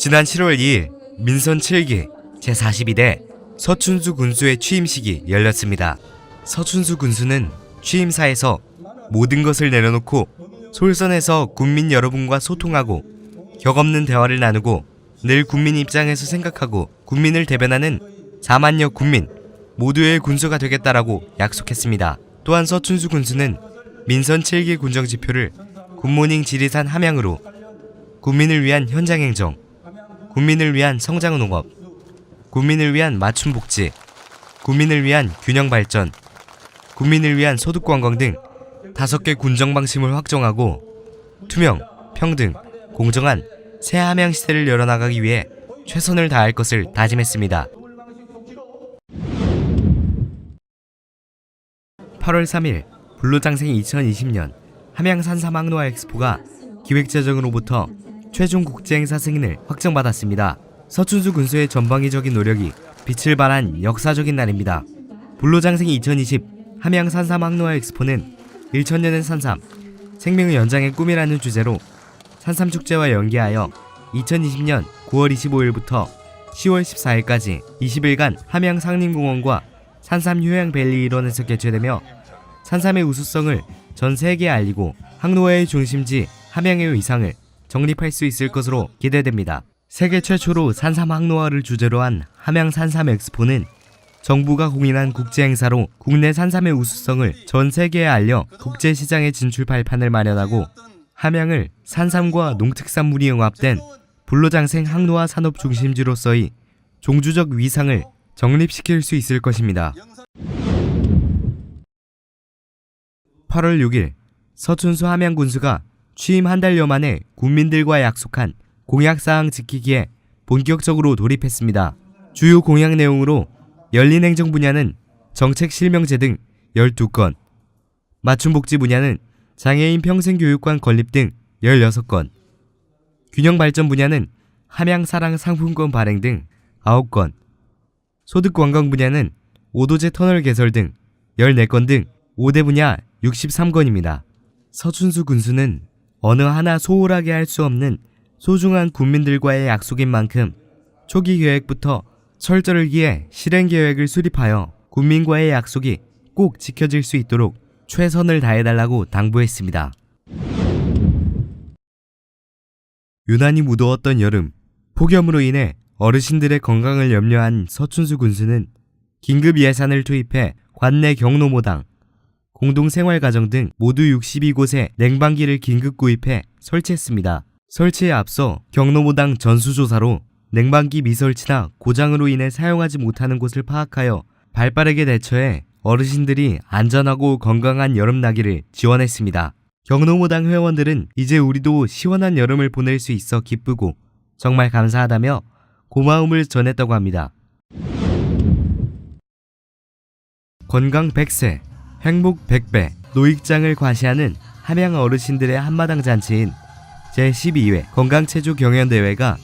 지난 7월 2일 민선 7기 제42대 서춘수 군수의 취임식이 열렸습니다. 서춘수 군수는 취임사에서 모든 것을 내려놓고 솔선해서 군민 여러분과 소통하고 격없는 대화를 나누고 늘 국민 입장에서 생각하고 국민을 대변하는 4만여 군민 모두의 군수가 되겠다라고 약속했습니다. 또한 서춘수 군수는 민선 7기 군정지표를 굿모닝 지리산 함양으로 국민을 위한 현장행정, 국민을 위한 성장농업, 국민을 위한 맞춤복지, 국민을 위한 균형발전, 국민을 위한 소득관광 등 5개 군정방침을 확정하고 투명, 평등, 공정한 새 함양 시대를 열어나가기 위해 최선을 다할 것을 다짐했습니다. 8월 3일 불로장생 2020년 함양 산삼항로화 엑스포가 기획재정으로부터 최종 국제행사 승인을 확정받았습니다. 서춘수 군수의 전방위적인 노력이 빛을 발한 역사적인 날입니다. 불로장생 2020 함양 산삼항로화 엑스포는 1000년의 산삼, 생명의 연장의 꿈이라는 주제로 산삼축제와 연계하여 2020년 9월 25일부터 10월 14일까지 20일간 함양 상림공원과 산삼 휴양밸리 일원에서 개최되며 산삼의 우수성을 전 세계에 알리고 항로화의 중심지 함양의 위상을 정립할 수 있을 것으로 기대됩니다. 세계 최초로 산삼 항로화를 주제로 한 함양 산삼 엑스포는 정부가 공인한 국제행사로 국내 산삼의 우수성을 전 세계에 알려 국제시장의 진출 발판을 마련하고 함양을 산삼과 농특산물이 융합된 불로장생 항로화 산업 중심지로서의 종주적 위상을 정립시킬 수 있을 것입니다. 8월 6일 서춘수 함양군수가 취임 한 달여 만에 국민들과 약속한 공약사항 지키기에 본격적으로 돌입했습니다. 주요 공약 내용으로 열린 행정 분야는 정책 실명제 등 12건, 맞춤복지 분야는 장애인 평생교육관 건립 등 16건, 균형발전 분야는 함양사랑 상품권 발행 등 9건, 소득관광 분야는 오도제 터널 개설 등 14건 등 5대 분야 63건입니다. 서춘수 군수는 어느 하나 소홀하게 할 수 없는 소중한 국민들과의 약속인 만큼 초기 계획부터 철저를 기해 실행 계획을 수립하여 국민과의 약속이 꼭 지켜질 수 있도록 최선을 다해달라고 당부했습니다. 유난히 무더웠던 여름, 폭염으로 인해 어르신들의 건강을 염려한 서춘수 군수는 긴급 예산을 투입해 관내 경로모당, 공동생활가정 등 모두 62곳에 냉방기를 긴급 구입해 설치했습니다. 설치에 앞서 경로모당 전수조사로 냉방기 미설치나 고장으로 인해 사용하지 못하는 곳을 파악하여 발빠르게 대처해 어르신들이 안전하고 건강한 여름나기를 지원했습니다. 경로모당 회원들은 이제 우리도 시원한 여름을 보낼 수 있어 기쁘고 정말 감사하다며 고마움을 전했다고 합니다. 건강 100세, 행복 100배, 노익장을 과시하는 함양 어르신들의 한마당 잔치인 제12회 건강체조 경연대회가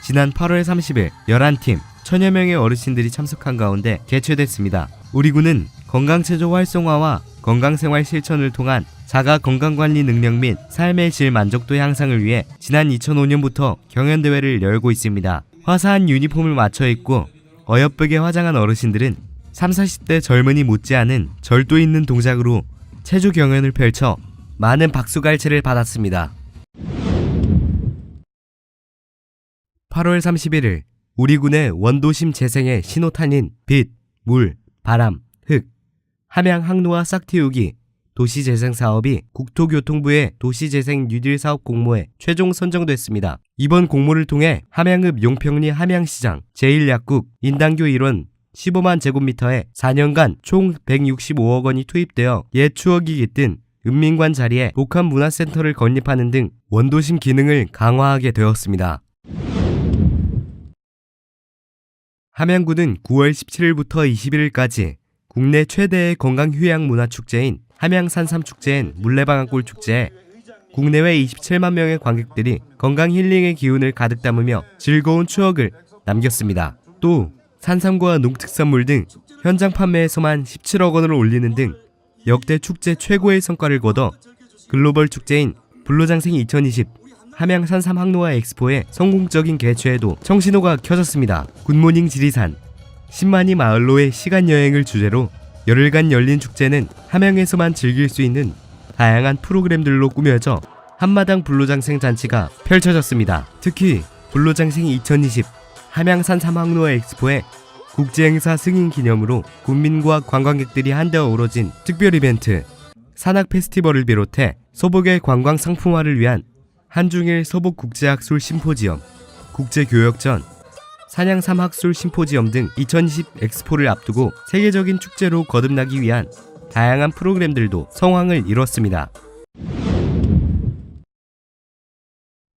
지난 8월 30일 11팀 1000여 명의 어르신들이 참석한 가운데 개최됐습니다. 우리 군은 건강체조 활성화와 건강생활 실천을 통한 자가 건강관리 능력 및 삶의 질 만족도 향상을 위해 지난 2005년부터 경연대회를 열고 있습니다. 화사한 유니폼을 맞춰 입고 어여쁘게 화장한 어르신들은 30, 40대 젊은이 못지않은 절도 있는 동작으로 체조 경연을 펼쳐 많은 박수갈채를 받았습니다. 8월 31일 우리 군의 원도심 재생의 신호탄인 빛, 물, 바람, 흙, 함양 항로화 싹 틔우기 도시재생사업이 국토교통부의 도시재생 뉴딜 사업 공모에 최종 선정됐습니다. 이번 공모를 통해 함양읍 용평리 함양시장 제1약국 인당교 1원 15만 제곱미터에 4년간 총 165억 원이 투입되어 옛 추억이 깃든 읍민관 자리에 복합문화센터를 건립하는 등 원도심 기능을 강화하게 되었습니다. 함양군은 9월 17일부터 21일까지 국내 최대의 건강휴양문화축제인 함양산삼축제 앤 물레방앗골축제에 국내외 27만 명의 관객들이 건강힐링의 기운을 가득 담으며 즐거운 추억을 남겼습니다. 또 산삼과 농특산물 등 현장 판매에서만 17억 원을 올리는 등 역대 축제 최고의 성과를 거둬 글로벌 축제인 불로장생 2020 함양 산삼 항로화 엑스포의 성공적인 개최에도 청신호가 켜졌습니다. 굿모닝 지리산 10만이 마을로의 시간여행을 주제로 열흘간 열린 축제는 함양에서만 즐길 수 있는 다양한 프로그램들로 꾸며져 한마당 불로장생 잔치가 펼쳐졌습니다. 특히 불로장생 2020 함양 산삼 항로화 엑스포의 국제행사 승인 기념으로 국민과 관광객들이 한데 어우러진 특별 이벤트 산악 페스티벌을 비롯해 서복의 관광 상품화를 위한 한중일 서복 국제학술 심포지엄, 국제교역전, 산양삼 학술 심포지엄 등 2020 엑스포를 앞두고 세계적인 축제로 거듭나기 위한 다양한 프로그램들도 성황을 이뤘습니다.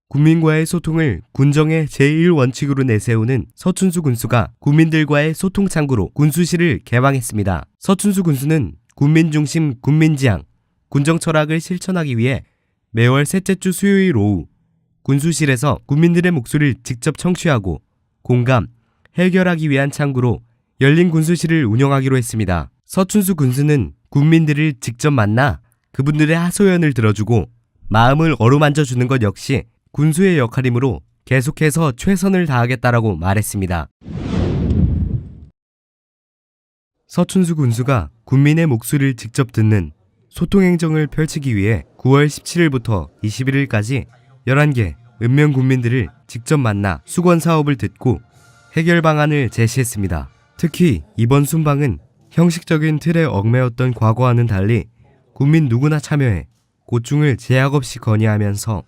국민과의 소통을 군정의 제1원칙으로 내세우는 서춘수 군수가 국민들과의 소통 창구로 군수실을 개방했습니다. 서춘수 군수는 국민중심 국민지향, 군정 철학을 실천하기 위해 매월 셋째 주 수요일 오후 군수실에서 국민들의 목소리를 직접 청취하고 공감, 해결하기 위한 창구로 열린 군수실을 운영하기로 했습니다. 서춘수 군수는 국민들을 직접 만나 그분들의 하소연을 들어주고 마음을 어루만져주는 것 역시 군수의 역할이므로 계속해서 최선을 다하겠다라고 말했습니다. 서춘수 군수가 국민의 목소리를 직접 듣는 소통행정을 펼치기 위해 9월 17일부터 21일까지 11개 읍면 국민들을 직접 만나 수건 사업을 듣고 해결 방안을 제시했습니다. 특히 이번 순방은 형식적인 틀에 얽매였던 과거와는 달리 국민 누구나 참여해 고충을 제약 없이 건의하면서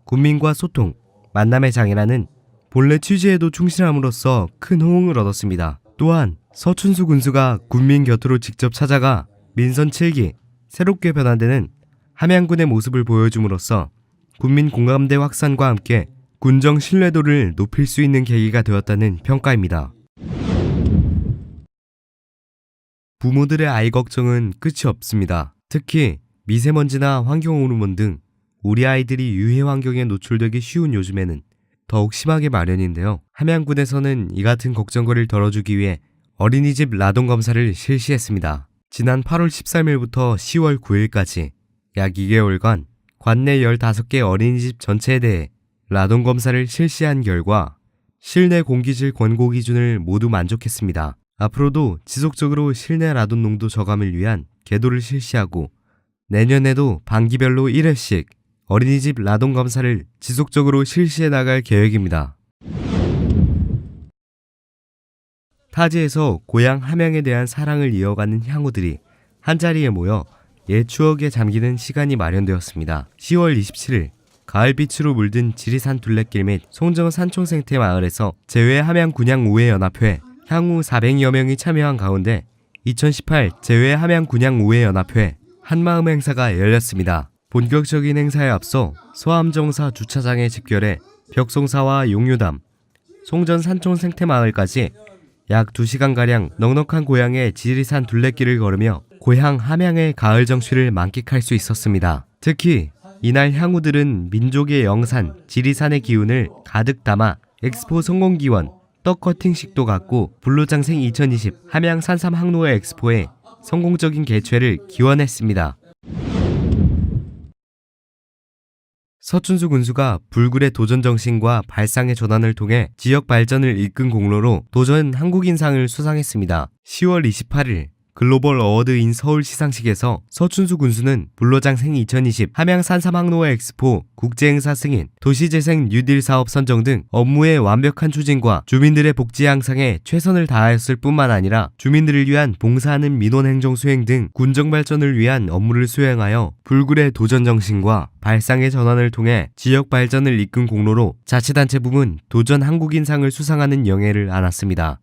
국민과 소통, 만남의 장이라는 본래 취지에도 충실함으로써 큰 호응을 얻었습니다. 또한 서춘수 군수가 국민 곁으로 직접 찾아가 민선 7기 새롭게 변화되는 함양군의 모습을 보여줌으로써 국민 공감대 확산과 함께 군정 신뢰도를 높일 수 있는 계기가 되었다는 평가입니다. 부모들의 아이 걱정은 끝이 없습니다. 특히 미세먼지나 환경 호르몬 등 우리 아이들이 유해 환경에 노출되기 쉬운 요즘에는 더욱 심하게 마련인데요. 함양군에서는 이 같은 걱정거리를 덜어주기 위해 어린이집 라동검사를 실시했습니다. 지난 8월 13일부터 10월 9일까지 약 2개월간 관내 15개 어린이집 전체에 대해 라동검사를 실시한 결과 실내 공기질 권고 기준을 모두 만족했습니다. 앞으로도 지속적으로 실내 라돈 농도 저감을 위한 계도를 실시하고 내년에도 반기별로 1회씩 어린이집 라동검사를 지속적으로 실시해 나갈 계획입니다. 타지에서 고향 함양에 대한 사랑을 이어가는 향우들이 한자리에 모여 옛 추억에 잠기는 시간이 마련되었습니다. 10월 27일 가을빛으로 물든 지리산 둘레길 및 송정 산촌생태 마을에서 제외 함양 군양 우회연합회 향후 400여 명이 참여한 가운데 2018 제외 함양 군양 우회연합회 한마음 행사가 열렸습니다. 본격적인 행사에 앞서 서암정사 주차장에 집결해 벽송사와 용유담, 송전 산촌 생태마을까지 약 2시간가량 넉넉한 고향의 지리산 둘레길을 걸으며 고향 함양의 가을 정취를 만끽할 수 있었습니다. 특히 이날 향우들은 민족의 영산, 지리산의 기운을 가득 담아 엑스포 성공기원, 떡 커팅식도 갖고 불로장생 2020 함양 산삼 항로화 엑스포의 성공적인 개최를 기원했습니다. 서춘수 군수가 불굴의 도전 정신과 발상의 전환을 통해 지역 발전을 이끈 공로로 도전 한국인상을 수상했습니다. 10월 28일 글로벌 어워드인 서울 시상식에서 서춘수 군수는 불로장생 2020 함양 산삼 항로화 엑스포 국제행사 승인, 도시재생 뉴딜 사업 선정 등 업무의 완벽한 추진과 주민들의 복지 향상에 최선을 다하였을 뿐만 아니라 주민들을 위한 봉사하는 민원행정 수행 등 군정 발전을 위한 업무를 수행하여 불굴의 도전 정신과 발상의 전환을 통해 지역 발전을 이끈 공로로 자치단체 부문 도전 한국인상을 수상하는 영예를 안았습니다.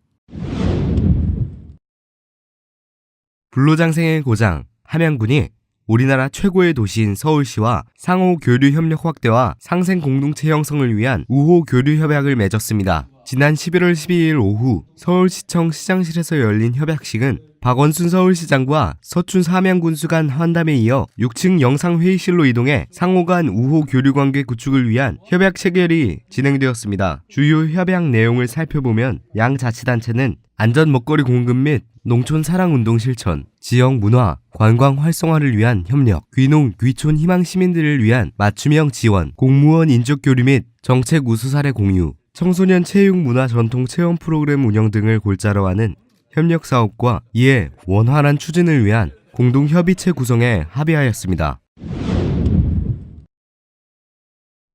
불로장생의 고장 함양군이 우리나라 최고의 도시인 서울시와 상호 교류 협력 확대와 상생 공동체 형성을 위한 우호 교류 협약을 맺었습니다. 지난 11월 12일 오후 서울시청 시장실에서 열린 협약식은 박원순 서울시장과 서춘 함양군수 간 환담에 이어 6층 영상회의실로 이동해 상호 간 우호 교류관계 구축을 위한 협약 체결이 진행되었습니다. 주요 협약 내용을 살펴보면 양 자치단체는 안전 먹거리 공급 및 농촌 사랑운동 실천, 지역 문화, 관광 활성화를 위한 협력, 귀농, 귀촌 희망 시민들을 위한 맞춤형 지원, 공무원 인적 교류 및 정책 우수 사례 공유, 청소년 체육 문화 전통 체험 프로그램 운영 등을 골자로 하는 협력 사업과 이에 원활한 추진을 위한 공동 협의체 구성에 합의하였습니다.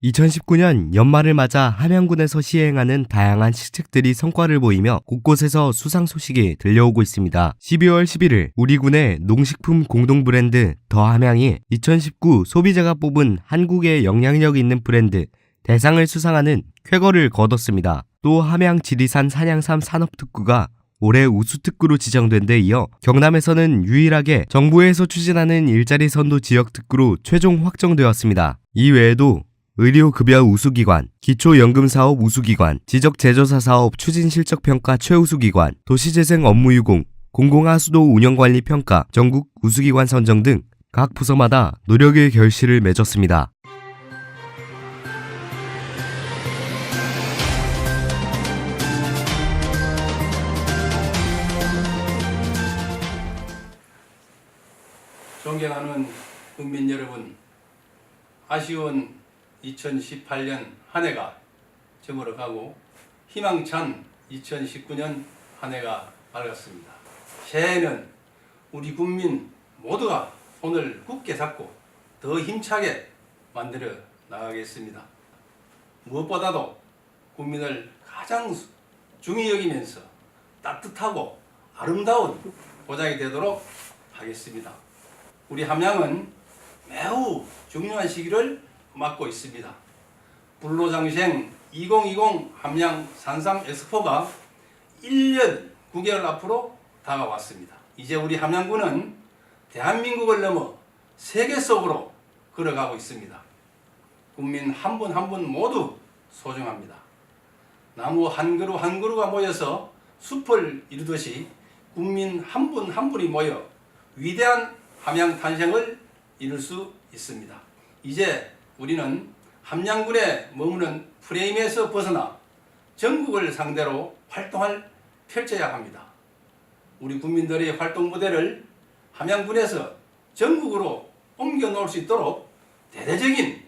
2019년 연말을 맞아 함양군에서 시행하는 다양한 시책들이 성과를 보이며 곳곳에서 수상 소식이 들려오고 있습니다. 12월 11일 우리 군의 농식품 공동 브랜드 더 함양이 2019 소비자가 뽑은 한국의 영향력 있는 브랜드 대상을 수상하는 쾌거를 거뒀습니다. 또 함양 지리산 산양삼 산업특구가 올해 우수특구로 지정된 데 이어 경남에서는 유일하게 정부에서 추진하는 일자리 선도 지역특구로 최종 확정되었습니다. 이 외에도 의료급여 우수기관, 기초연금사업 우수기관, 지적제조사사업 추진실적평가 최우수기관, 도시재생 업무유공, 공공하수도 운영관리평가, 전국 우수기관 선정 등 각 부서마다 노력의 결실을 맺었습니다. 존경하는 국민 여러분, 아쉬운 2018년 한 해가 저물어가고 희망찬 2019년 한 해가 밝았습니다. 새해에는 우리 국민 모두가 손을 굳게 잡고 더 힘차게 만들어 나가겠습니다. 무엇보다도 국민을 가장 중히 여기면서 따뜻하고 아름다운 보장이 되도록 하겠습니다. 우리 함양은 매우 중요한 시기를 맞고 있습니다. 불로장생 2020 함양 산삼 엑스포가 1년 9개월 앞으로 다가왔습니다. 이제 우리 함양군은 대한민국을 넘어 세계 속으로 걸어가고 있습니다. 국민 한 분 한 분 모두 소중합니다. 나무 한 그루 한 그루가 모여서 숲을 이루듯이 국민 한 분 한 분이 모여 위대한 함양 탄생을 이룰 수 있습니다. 이제 우리는 함양군에 머무는 프레임에서 벗어나 전국을 상대로 활동을 펼쳐야 합니다. 우리 국민들의 활동 무대를 함양군에서 전국으로 옮겨 놓을 수 있도록 대대적인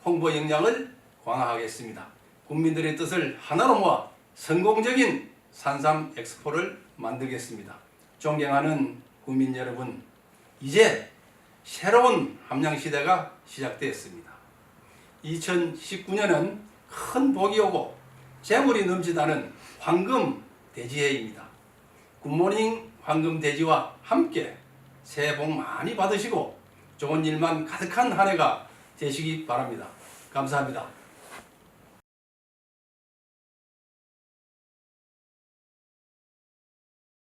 홍보 역량을 강화하겠습니다. 국민들의 뜻을 하나로 모아 성공적인 산삼 엑스포를 만들겠습니다. 존경하는 국민 여러분, 이제 새로운 함양시대가 시작되었습니다. 2019년은 큰 복이 오고 재물이 넘치다는 황금돼지해입니다. 굿모닝 황금돼지와 함께 새해 복 많이 받으시고 좋은 일만 가득한 한 해가 되시기 바랍니다. 감사합니다.